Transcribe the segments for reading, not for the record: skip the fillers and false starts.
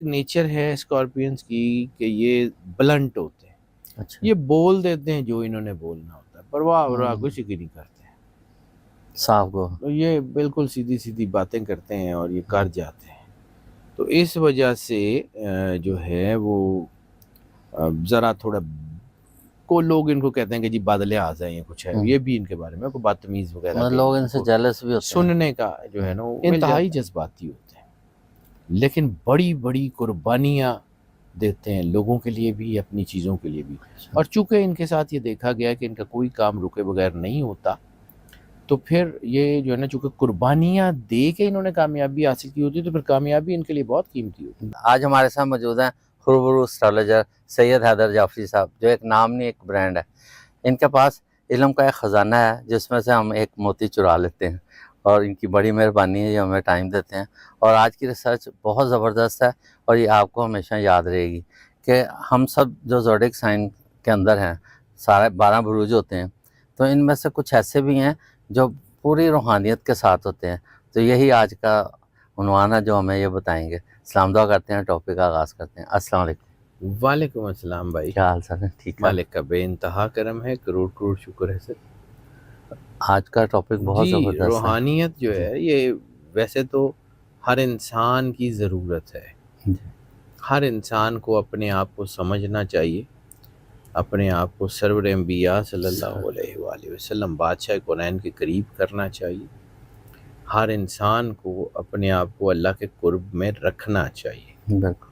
Nature ہے اسکارپینس کی کہ یہ بلنٹ ہوتے ہیں. اچھا یہ بول دیتے ہیں جو انہوں نے بولنا ہوتا ہے, پرواہ کچھ کی نہیں کرتے ہیں. صاحب کو تو یہ بالکل سیدھی سیدھی باتیں کرتے ہیں اور یہ کر جاتے ہیں. تو اس وجہ سے جو ہے وہ ذرا تھوڑا کو لوگ ان کو کہتے ہیں کہ جی بادل اعظم ہیں, کچھ ہے یہ بھی ان کے بارے میں کوئی بدتمیز وغیرہ لوگ ان سے جیلس بھی ہوتے ہیں. سننے کا جو ہے نا وہ انتہائی جذباتی ہوتے ہیں, لیکن بڑی بڑی قربانیاں دیتے ہیں لوگوں کے لیے بھی اپنی چیزوں کے لیے بھی. اور چونکہ ان کے ساتھ یہ دیکھا گیا کہ ان کا کوئی کام رکے بغیر نہیں ہوتا, تو پھر یہ جو ہے نا چونکہ قربانیاں دے کے انہوں نے کامیابی حاصل کی ہوتی ہے, تو پھر کامیابی ان کے لیے بہت قیمتی ہوتی ہے. آج ہمارے ساتھ موجود ہیں خروبرو اسٹرالوجر سید حیدر جعفری صاحب, جو ایک نام نہیں ایک برانڈ ہے. ان کے پاس علم کا ایک خزانہ ہے جس میں سے ہم ایک موتی چرا لیتے ہیں, اور ان کی بڑی مہربانی ہے یہ ہمیں ٹائم دیتے ہیں. اور آج کی ریسرچ بہت زبردست ہے, اور یہ آپ کو ہمیشہ یاد رہے گی کہ ہم سب جو زوڈک سائن کے اندر ہیں, سارے 12 بروج ہوتے ہیں, تو ان میں سے کچھ ایسے بھی ہیں جو پوری روحانیت کے ساتھ ہوتے ہیں. تو یہی آج کا عنوان ہے جو ہمیں یہ بتائیں گے. سلام دعا کرتے ہیں, ٹاپک کا آغاز کرتے ہیں. السلام علیکم. وعلیکم السلام بھائی, کیا حال سر؟ ٹھیک ہے, مالک کا بے انتہا کرم ہے, کروڑ کروڑ شکر ہے سر. آج کا ٹاپک بہت جی زبردست ہے. روحانیت جو ہے یہ ویسے تو ہر انسان کی ضرورت ہے. ہر انسان کو اپنے آپ کو سمجھنا چاہیے, اپنے آپ کو سرور انبیاء صلی اللہ علیہ وآلہ وسلم بادشاہ کونین کے قریب کرنا چاہیے. ہر انسان کو اپنے آپ کو اللہ کے قرب میں رکھنا چاہیے. بالکل.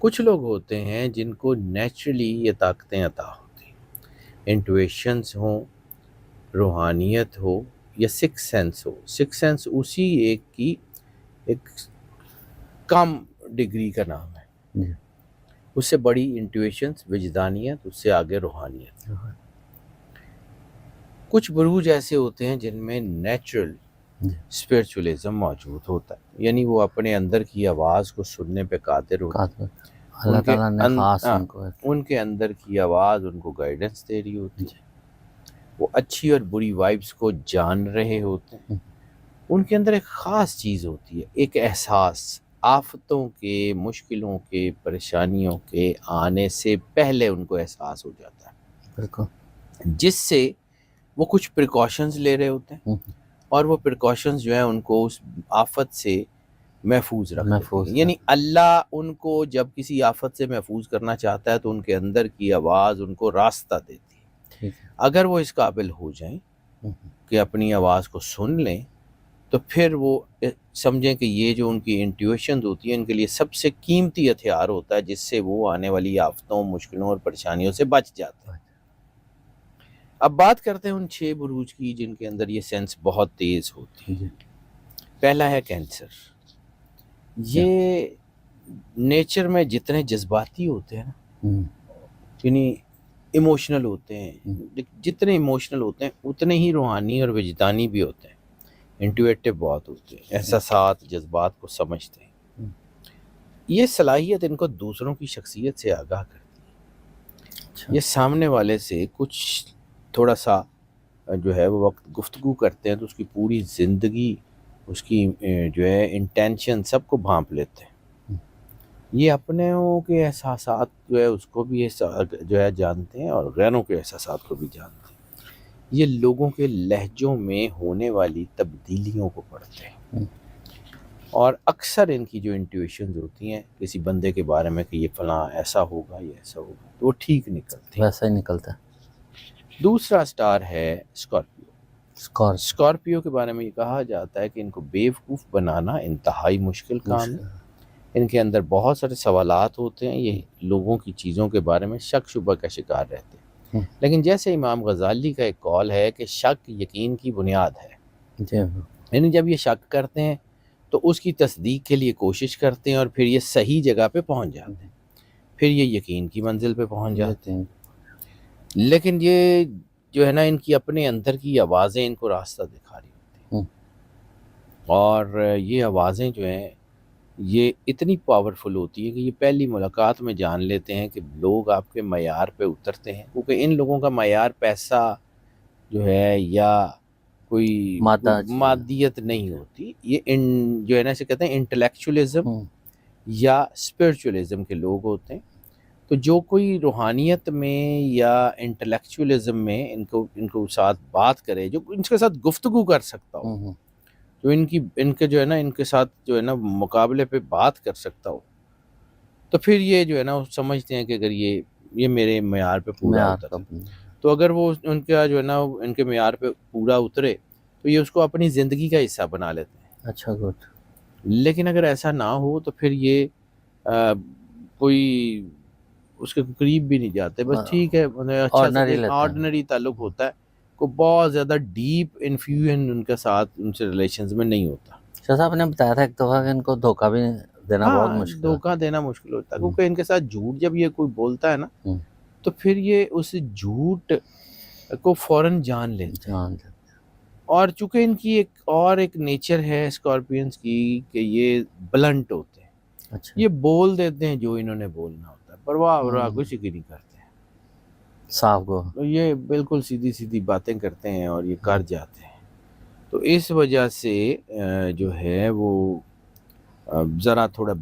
کچھ لوگ ہوتے ہیں جن کو نیچرلی یہ طاقتیں عطا ہوتی ہیں, انٹویشنز ہوں, روحانیت ہو یا سکس سینس ہو. سکس سینس اسی ایک کی ایک کم ڈگری کا نام ہے, اس سے بڑی انٹویشنز, وجدانیت, اس سے آگے روحانیت. کچھ بروج ایسے ہوتے ہیں جن میں نیچرل اسپرچولیزم موجود ہوتا ہے, یعنی وہ اپنے اندر کی آواز کو سننے پہ قادر ہوتے ہیں. اللہ تعالیٰ نے خاص ان کے اندر کی آواز ان کو گائیڈنس دے رہی ہوتی ہے. وہ اچھی اور بری وائبس کو جان رہے ہوتے ہیں. ان کے اندر ایک خاص چیز ہوتی ہے, ایک احساس, آفتوں کے, مشکلوں کے, پریشانیوں کے آنے سے پہلے ان کو احساس ہو جاتا ہے. بالکل. جس سے وہ کچھ پریکاشنز لے رہے ہوتے ہیں, اور وہ پریکاشنز جو ہیں ان کو اس آفت سے محفوظ رکھتے ہیں. یعنی اللہ ان کو جب کسی آفت سے محفوظ کرنا چاہتا ہے تو ان کے اندر کی آواز ان کو راستہ دیتی ہے. اگر وہ اس قابل ہو جائیں کہ اپنی آواز کو سن لیں, تو پھر وہ سمجھیں کہ یہ جو ان کی انٹیویشنز ہوتی ہیں ان کے لیے سب سے قیمتی ہتھیار ہوتا ہے, جس سے وہ آنے والی آفتوں, مشکلوں اور پریشانیوں سے بچ جاتے ہیں. اب بات کرتے ہیں ان 6 بروج کی جن کے اندر یہ سینس بہت تیز ہوتی ہے. پہلا ہے کینسر. یہ نیچر میں جتنے جذباتی ہوتے ہیں نا, یعنی ایموشنل ہوتے ہیں, جتنے ایموشنل ہوتے ہیں اتنے ہی روحانی اور وجدانی بھی ہوتے ہیں. انٹویٹو بہت ہوتے ہیں, احساسات, جذبات کو سمجھتے ہیں. یہ صلاحیت ان کو دوسروں کی شخصیت سے آگاہ کرتی ہے. یہ سامنے والے سے کچھ تھوڑا سا جو ہے وہ وقت گفتگو کرتے ہیں تو اس کی پوری زندگی, اس کی جو ہے انٹینشن سب کو بھانپ لیتے ہیں. یہ اپنوں کے احساسات جو ہے اس کو بھی جو ہے جانتے ہیں, اور غیروں کے احساسات کو بھی جانتے ہیں. یہ لوگوں کے لہجوں میں ہونے والی تبدیلیوں کو پڑھتے ہیں, اور اکثر ان کی جو انٹیویشنز ہوتی ہیں کسی بندے کے بارے میں کہ یہ فلاں ایسا ہوگا, یہ ایسا ہوگا, تو وہ ٹھیک نکلتے ہیں, ویسا ہی نکلتا ہے. دوسرا سٹار ہے اسکارپیو. اسکارپیو کے بارے میں یہ کہا جاتا ہے کہ ان کو بیوقوف بنانا انتہائی مشکل کام ہے. ان کے اندر بہت سارے سوالات ہوتے ہیں, یہ لوگوں کی چیزوں کے بارے میں شک شبہ کا شکار رہتے ہیں. لیکن جیسے امام غزالی کا ایک قول ہے کہ شک یقین کی بنیاد ہے. یعنی جب یہ شک کرتے ہیں تو اس کی تصدیق کے لیے کوشش کرتے ہیں, اور پھر یہ صحیح جگہ پہ پہنچ جاتے ہیں, پھر یہ یقین کی منزل پہ پہنچ جاتے ہیں. لیکن یہ جو ہے نا ان کی اپنے اندر کی آوازیں ان کو راستہ دکھا رہی ہوتی ہیں, اور یہ آوازیں جو ہیں یہ اتنی پاورفل ہوتی ہے کہ یہ پہلی ملاقات میں جان لیتے ہیں کہ لوگ آپ کے معیار پہ اترتے ہیں, کیونکہ ان لوگوں کا معیار پیسہ جو ہے یا کوئی مادیت نہیں ہوتی. یہ جو ہے نا اسے کہتے ہیں انٹلیکچولیزم یا اسپرچولیزم کے لوگ ہوتے ہیں. تو جو کوئی روحانیت میں یا انٹلیکچولیزم میں ان کو ساتھ بات کرے, جو ان کے ساتھ گفتگو کر سکتا ہو, جو ان کے جو ہے نا ان کے ساتھ جو ہے نا مقابلے پہ بات کر سکتا ہو, تو پھر یہ جو ہے نا سمجھتے ہیں کہ اگر یہ میرے معیار پہ پورا اترا, تو اگر وہ ان کا جو ہے نا ان کے معیار پہ پورا اترے تو یہ اس کو اپنی زندگی کا حصہ بنا لیتے ہیں. اچھا گڈ. لیکن اگر ایسا نہ ہو تو پھر یہ کوئی اس کے قریب بھی نہیں جاتے, بس ٹھیک ہے اچھا آرڈنری تعلق ہوتا ہے, کو بہت زیادہ ڈیپ انفیوژن ان کے ساتھ ان سے ریلیشنز میں نہیں ہوتا. شاہ صاحب نے بتایا تھا ایک دفعہ کہ ان کو دھوکہ بھی دینا بہت مشکل ہے. دھوکہ دینا مشکل ہوتا ہے کیونکہ ان کے ساتھ جھوٹ جب یہ کوئی بولتا ہے نا تو پھر یہ اس جھوٹ کو فوراً جان لیتے ہیں. اور چونکہ ان کی ایک نیچر ہے اسکارپینس کی کہ یہ بلنٹ ہوتے ہیں. اچھا. یہ بول دیتے ہیں جو انہوں نے بولنا ہوتا ہے, پرواہ کچھ کی نہیں کرتے ہیں, صاحب کو یہ بالکل سیدھی باتیں کرتے ہیں اور یہ کر جاتے ہیں. تو اس وجہ سے جو ہے وہ ذرا تھوڑا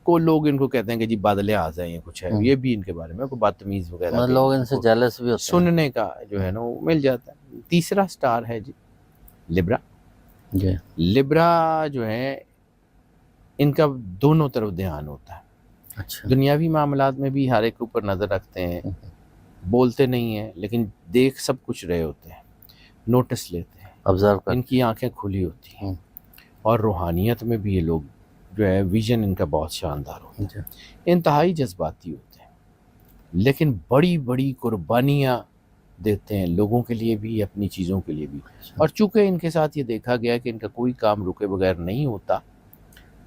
کو لوگ ان کو کہتے ہیں کہ جی بادل اعضا ہیں کچھ ہے, یہ بھی ان کے بارے میں کوئی بدتمیز وغیرہ لوگ ان سے جیلس بھی ہوتے ہیں, سننے کا جو ہے نا وہ مل جاتا ہے. تیسرا سٹار ہے جی لبرا. لبرا جو ہے ان کا دونوں طرف دھیان ہوتا ہے. اچھا. دنیاوی معاملات میں بھی ہر ایک اوپر نظر رکھتے ہیں, بولتے نہیں ہیں لیکن دیکھ سب کچھ رہے ہوتے ہیں, نوٹس لیتے ہیں, آبزرو کرتے ہیں, ان کی آنکھیں کھلی ہوتی ہیں. اور روحانیت میں بھی یہ لوگ جو ہے ویژن ان کا بہت شاندار ہوتا ہے, انتہائی جذباتی ہوتے ہیں, لیکن بڑی بڑی قربانیاں دیتے ہیں لوگوں کے لیے بھی اپنی چیزوں کے لیے بھی. اور چونکہ ان کے ساتھ یہ دیکھا گیا کہ ان کا کوئی کام رکے بغیر نہیں ہوتا,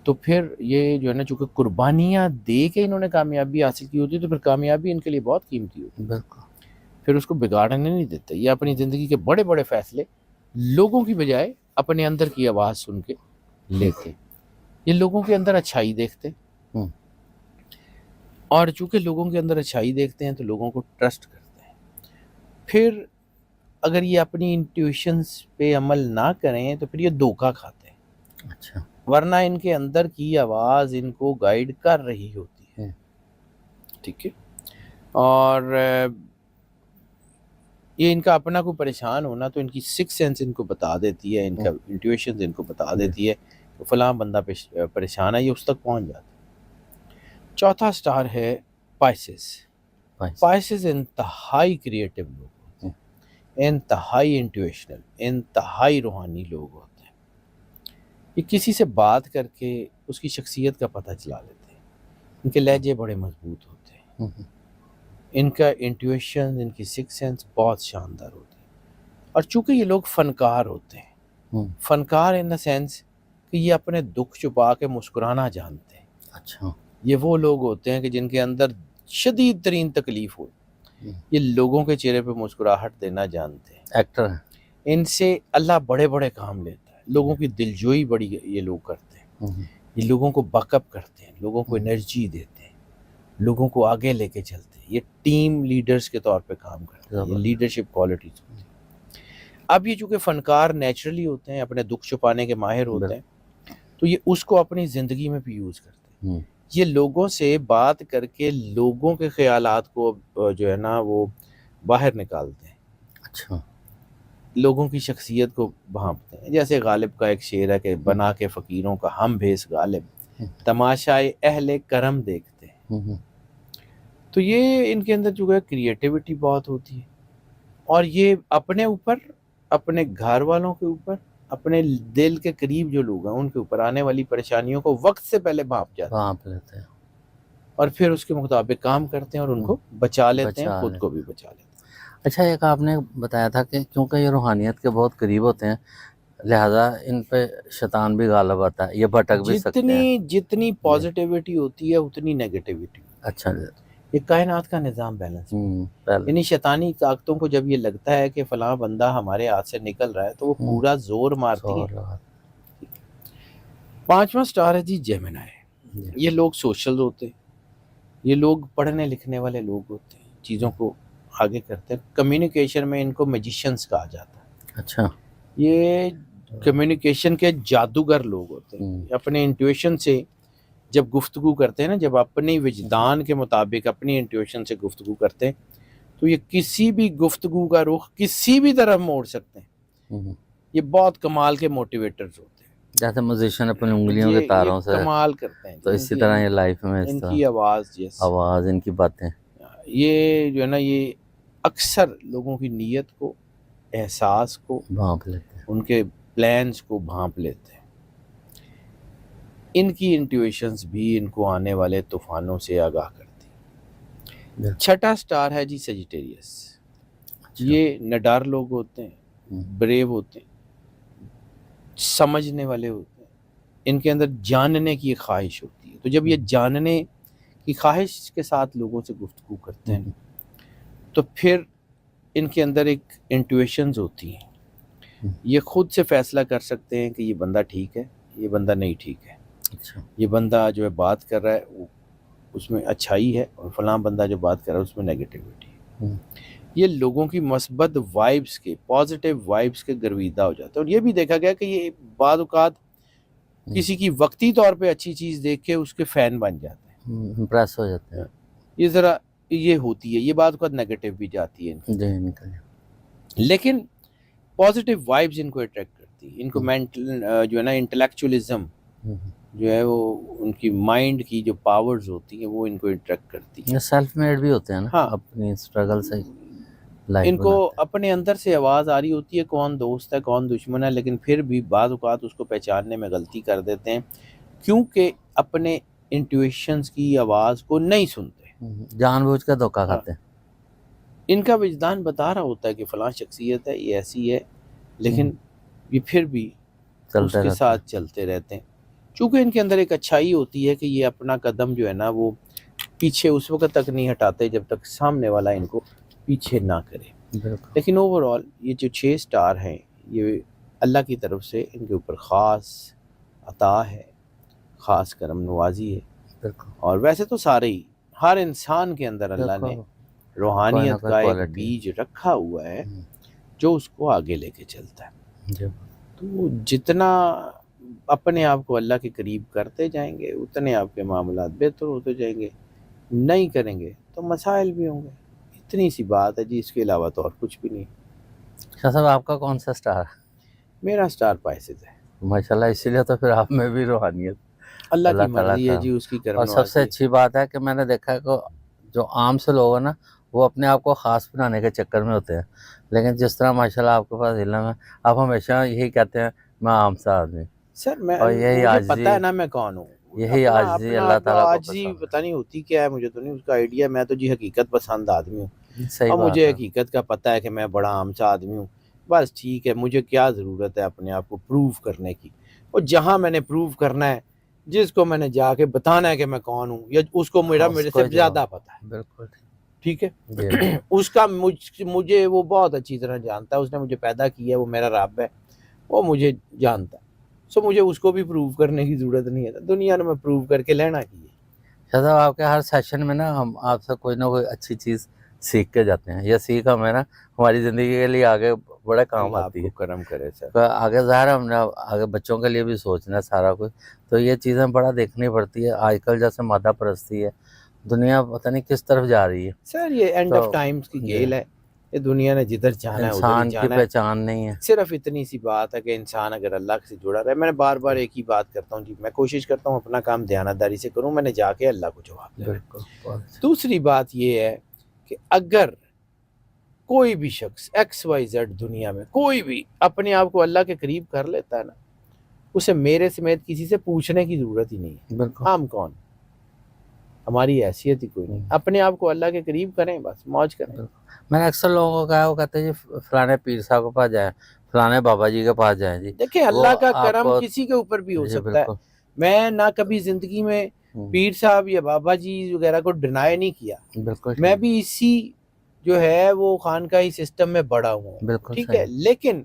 تو پھر یہ جو ہے نا چونکہ قربانیاں دے کے انہوں نے کامیابی حاصل کی ہوتی ہے تو پھر کامیابی ان کے لیے بہت قیمتی ہوتی ہے. بالکل. پھر اس کو بگاڑنے نہیں دیتے. یہ اپنی زندگی کے بڑے بڑے فیصلے لوگوں کی بجائے اپنے اندر کی آواز سن کے لیتے. یہ لوگوں کے اندر اچھائی دیکھتے, اور چونکہ لوگوں کے اندر اچھائی دیکھتے ہیں تو لوگوں کو ٹرسٹ کرتے ہیں. پھر اگر یہ اپنی انٹیویشنز پہ عمل نہ کریں تو پھر یہ دھوکہ کھاتے ہیں. اچھا. ورنہ ان کے اندر کی آواز ان کو گائیڈ کر رہی ہوتی ہے. ٹھیک ہے. اور یہ ان کا اپنا کوئی پریشان ہونا تو ان کی سکس سینس ان کو بتا دیتی ہے, ان کا انٹیویشنز ان کو بتا دیتی ہے کہ فلاں بندہ پریشان ہے, یہ اس تک پہنچ جاتا ہے. چوتھا سٹار ہے پائسز. پائسز انتہائی کریٹیو لوگ ہوتے ہیں, انتہائی انٹیویشنل, انتہائی روحانی لوگ ہوتے ہیں. یہ کسی سے بات کر کے اس کی شخصیت کا پتہ چلا لیتے ہیں. ان کے لہجے بڑے مضبوط ہوتے ہیں, ان کا انٹیویشن, ان کی سکس سینس بہت شاندار ہوتی ہے. اور چونکہ یہ لوگ فنکار ہوتے ہیں, فنکار ان دا سینس کہ یہ اپنے دکھ چھپا کے مسکرانا جانتے ہیں. اچھا. یہ وہ لوگ ہوتے ہیں کہ جن کے اندر شدید ترین تکلیف ہو, یہ لوگوں کے چہرے پہ مسکراہٹ دینا جانتے ہیں. ایکٹر ہیں. ان سے اللہ بڑے بڑے کام لیتا ہے. لوگوں کی دلجوئی بڑی یہ لوگ کرتے ہیں. یہ لوگوں کو بیک اپ کرتے ہیں, لوگوں کو انرجی دیتے ہیں, لوگوں کو آگے لے کے چلتے ہیں. یہ ٹیم لیڈرز کے طور پہ کام کرتے ہیں. یہ لیڈرشپ کوالٹیز ہوتی ہیں. اب یہ چونکہ فنکار نیچرلی ہوتے ہیں, اپنے دکھ چھپانے کے ماہر ہوتے ہیں, تو یہ اس کو اپنی زندگی میں بھی یوز کرتے ہیں. یہ لوگوں سے بات کر کے لوگوں کے خیالات کو جو ہے نا وہ باہر نکالتے ہیں. اچھا. لوگوں کی شخصیت کو بھانپتے ہیں. جیسے غالب کا ایک شعر ہے کہ بنا کے فقیروں کا ہم بھیس غالب, تماشائے اہل کرم دیکھتے ہیں. تو یہ ان کے اندر جو ہے کریٹیوٹی بہت ہوتی ہے, اور یہ اپنے اوپر, اپنے گھر والوں کے اوپر, اپنے دل کے قریب جو لوگ ہیں ان کے اوپر آنے والی پریشانیوں کو وقت سے پہلے بھانپ جاتے ہیں, اور پھر اس کے مطابق کام کرتے ہیں اور ان کو بچا لیتے ہیں, خود کو بھی بچا لیتے ہیں. اچھا, ایک آپ نے بتایا تھا کہ کیونکہ یہ روحانیت کے بہت قریب ہوتے ہیں لہذا ان پہ شیطان بھی غالب آتا ہے, یہ بھٹک بھی سکتے ہیں. جتنی پازیٹیوٹی ہوتی ہے اتنی نیگیٹیوٹی. اچھا. یہ کائنات کا نظام بیلنس, یعنی شیطانی طاقتوں کو جب یہ لگتا ہے کہ فلاں بندہ ہمارے ہاتھ سے نکل رہا ہے تو وہ پورا زور مارتی ہے. پانچواں سٹار ہے جی جیمنائی. یہ لوگ سوشل ہوتے ہیں, یہ لوگ پڑھنے لکھنے والے لوگ ہوتے ہیں, چیزوں کو آگے کرتے ہیں. کمیونیکیشن میں ان کو میجیشنز کہا جاتا ہے. اچھا. یہ کمیونیکیشن کے جادوگر لوگ ہوتے ہیں. اپنے انٹویشن سے جب گفتگو کرتے ہیں نا، جب اپنی وجدان کے مطابق اپنی انٹیویشن سے گفتگو کرتے ہیں تو یہ کسی بھی گفتگو کا رخ کسی بھی طرف موڑ سکتے ہیں. یہ بہت کمال کے موٹیویٹرز ہوتے ہیں. جیسے میوزیشین اپنی انگلیوں کے تاروں سے کمال کرتے ہیں. تو اسی طرح یہ لائف میں اس ان طرح کی آواز آواز، ان کی باتیں، یہ جو ہے نا یہ اکثر لوگوں کی نیت کو، احساس کو، بھانپ لیتے ہیں. ان کے پلانز کو بھانپ لیتے ہیں. ان کی انٹیویشنز بھی ان کو آنے والے طوفانوں سے آگاہ کرتی. چھٹا سٹار ہے جی سیجیٹیریس. یہ نڈار لوگ ہوتے ہیں، بریو ہوتے ہیں، سمجھنے والے ہوتے ہیں. ان کے اندر جاننے کی ایک خواہش ہوتی ہے. تو جب یہ جاننے کی خواہش کے ساتھ لوگوں سے گفتگو کرتے ہیں تو پھر ان کے اندر ایک انٹویشنز ہوتی ہیں. یہ خود سے فیصلہ کر سکتے ہیں کہ یہ بندہ ٹھیک ہے، یہ بندہ نہیں ٹھیک ہے. یہ بندہ جو ہے بات کر رہا ہے وہ اس میں اچھائی ہے، اور فلاں بندہ جو بات کر رہا ہے اس میں نیگیٹیوٹی ہے. یہ لوگوں کی مثبت وائبس کے، پازیٹیو وائبس کے گرویدہ ہو جاتا ہے. اور یہ بھی دیکھا گیا کہ یہ بعض اوقات کسی کی وقتی طور پہ اچھی چیز دیکھ کے اس کے فین بن جاتے ہیں، امپریس ہو جاتے ہیں. یہ ذرا یہ ہوتی ہے. یہ بعض اوقات نیگیٹیو بھی جاتی ہے لیکن پازیٹیو وائبس ان کو اٹریکٹ کرتی ہیں. ان کو مینٹل جو ہے نا انٹلیکچولی جو ہے وہ ان کی مائنڈ کی جو پاورز ہوتی ہیں وہ ان کو اٹریکٹ کرتی ہیں. سیلف میڈ بھی ہوتے ہیں نا. ہاں، اپنی اسٹرگل سے ان کو اپنے اندر سے آواز آ رہی ہوتی ہے کون دوست ہے کون دشمن ہے، لیکن پھر بھی بعض اوقات اس کو پہچاننے میں غلطی کر دیتے ہیں کیونکہ اپنے انٹویشنز کی آواز کو نہیں سنتے، جان بوجھ کر دھوکہ کھاتے ہیں. ان کا وجدان بتا رہا ہوتا ہے کہ فلاں شخصیت ہے، یہ ایسی ہے، لیکن یہ پھر بھی اس کے ساتھ چلتے رہتے ہیں. چونکہ ان کے اندر ایک اچھائی ہوتی ہے کہ یہ اپنا قدم جو ہے نا وہ پیچھے اس وقت تک نہیں ہٹاتے جب تک سامنے والا ان کو پیچھے نہ کرے. لیکن اوور آل یہ جو 6 سٹار ہیں یہ اللہ کی طرف سے ان کے اوپر خاص عطا ہے، خاص کرم نوازی ہے. اور ویسے تو سارے ہی، ہر انسان کے اندر اللہ نے روحانیت کا ایک بیج رکھا ہوا ہے جو اس کو آگے لے کے چلتا ہے. تو جتنا اپنے آپ کو اللہ کے قریب کرتے جائیں گے اتنے آپ کے معاملات بہتر ہوتے جائیں گے. نہیں کریں گے تو مسائل بھی ہوں گے. اتنی سی بات ہے جی، اس کے علاوہ تو اور کچھ بھی نہیں. شاہ صاحب آپ کا کون سا سٹار ہے؟ میرا سٹار پائسز ہے. ماشاءاللہ، اسی لیے تو پھر آپ میں بھی روحانیت اللہ کی مرضی ہے جی، اس کی کرم اور نوازی. سب سے اچھی بات ہے کہ میں نے دیکھا ہے کہ جو عام سے لوگ ہیں نا وہ اپنے آپ کو خاص بنانے کے چکر میں ہوتے ہیں، لیکن جس طرح ماشاءاللہ آپ کے پاس علم ہے، آپ ہمیشہ یہی کہتے ہیں میں عام سا آدمی. سر مجھے پتہ ہے نا میں کون ہوں. یہی عاجزی اللہ تعالیٰ کو عاجزی پتہ نہیں ہوتی کیا ہے، مجھے تو نہیں اس کا آئیڈیا. میں تو جی حقیقت پسند آدمی ہوں، صحیح اور بات مجھے ہے. حقیقت کا پتہ ہے کہ میں بڑا عام سا آدمی ہوں. بس ٹھیک ہے، مجھے کیا ضرورت ہے اپنے آپ کو پروو کرنے کی. اور جہاں میں نے پروو کرنا ہے، جس کو میں نے جا کے بتانا ہے کہ میں کون ہوں، یا اس کو میرے سے زیادہ پتہ ہے. بالکل ٹھیک ہے. اس کا مجھے وہ بہت اچھی طرح جانتا ہے. اس نے مجھے پیدا کیا ہے، وہ میرا رب ہے، وہ مجھے جانتا ہے. سو مجھے اس کو بھی پروو کرنے کی ضرورت نہیں ہے. دنیا نے میں پروو کر کے لینا کی ہے. شاہ صاحب آپ کے ہر سیشن میں نا ہم آپ سے کوئی نہ کوئی اچھی چیز سیکھ کے جاتے ہیں. یہ سیکھ ہمیں نا ہماری زندگی کے لیے آگے بڑے کام آتی ہے. کرم کرے سر. آگے ظاہر ہم نے آگے بچوں کے لیے بھی سوچنا ہے سارا کچھ، تو یہ چیزیں بڑا دیکھنی پڑتی ہے. آج کل جیسے مادہ پرستی ہے، دنیا پتہ نہیں کس طرف جا رہی ہے. سر یہ اینڈ آف ٹائمز کی کھیل ہے. یہ دنیا نے جدھر جانا ہے ادھر ہی انسان جانا کی ہے. پہچان نہیں ہے. صرف اتنی سی بات ہے کہ انسان اگر اللہ سے جڑا رہے. میں نے بار بار ایک ہی بات کرتا ہوں جی، میں کوشش کرتا ہوں اپنا کام دیانتداری سے کروں، میں نے جا کے اللہ کو جواب دیا. دوسری بات یہ ہے کہ اگر کوئی بھی شخص XYZ دنیا میں کوئی بھی اپنے آپ کو اللہ کے قریب کر لیتا ہے نا، اسے میرے سمیت کسی سے پوچھنے کی ضرورت ہی نہیں ہے. ہم کون، ہماری حیثیت ہی کوئی نہیں. اپنے آپ کو اللہ کے قریب کریں، بس موج کریں. میں نے اکثر لوگوں کو کہا، وہ کہتے ہیں جی فلانے پیر صاحب کے پاس جائیں، فلانے بابا جی کے پاس جائیں. جی دیکھیں اللہ کا کرم کسی کے اوپر بھی ہو سکتا ہے. میں نہ کبھی زندگی میں پیر صاحب یا بابا جی وغیرہ کو ڈینائی نہیں کیا. میں بھی اسی جو ہے وہ خانقاہی سسٹم میں بڑا ہوں. ٹھیک ہے، لیکن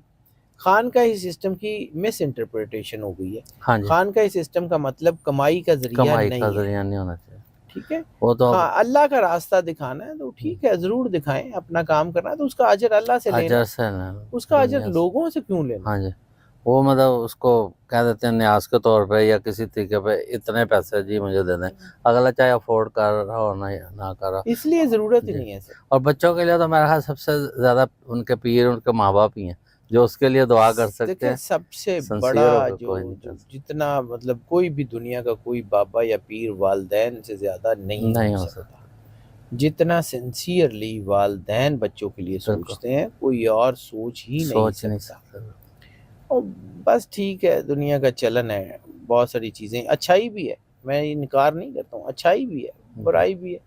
خانقاہی سسٹم کی مس انٹرپریٹیشن ہو گئی ہے. خانقاہی سسٹم کا مطلب کمائی کا ذریعہ نہیں ہونا چاہیے. ٹھیک ہے، ہاں اللہ کا راستہ دکھانا ہے تو ٹھیک ہے ضرور دکھائیں. اپنا کام کرنا ہے تو اس کا اجر اللہ سے لینا، اس کا اجر لوگوں سے کیوں لینا. وہ مطلب اس کو کہہ دیتے ہیں نیاز کے طور پہ یا کسی طریقے پہ اتنے پیسے جی مجھے دے دیں، اگلا چاہے افورڈ کر رہا ہو نہ کر رہا، اس لیے ضرورت ہی جی۔ نہیں ہے سر. اور بچوں کے لیے تو میرا خیال سب سے زیادہ ان کے پیر ان کے ماں باپ ہی ہیں جو اس کے لیے دعا کر سکتے دیکھیں ہیں. سب سے سنسیئر بڑا ہو کے جو کوئی نہیں کر سکتا. جتنا مطلب کوئی بھی دنیا کا کوئی بابا یا پیر والدین سے زیادہ نہیں نہیں ہو ہو سکتا. جتنا سنسیئرلی والدین بچوں کے لیے بالکل. سوچتے ہیں کوئی اور سوچ ہی نہیں سوچ نہیں سکتا. سکتے. اور بس ٹھیک ہے، دنیا کا چلن ہے، بہت ساری چیزیں اچھائی بھی ہے، میں انکار نہیں کرتا ہوں، اچھائی بھی ہے برائی بھی ہے،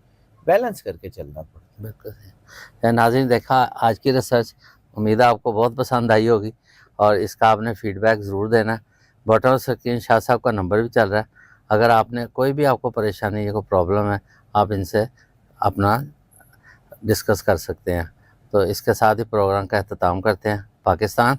بیلنس کر کے چلنا پڑتا ہے. بالکل صحیح. ناظرین دیکھا آج کی ریسرچ، امید ہے آپ کو بہت پسند آئی ہوگی اور اس کا آپ نے فیڈ بیک ضرور دینا ہے. بٹن سکرین شاہ صاحب کا نمبر بھی چل رہا ہے، اگر آپ نے کوئی بھی آپ کو پریشانی یا کوئی پرابلم ہے آپ ان سے اپنا ڈسکس کر سکتے ہیں. تو اس کے ساتھ ہی پروگرام کا اختتام کرتے ہیں. پاکستان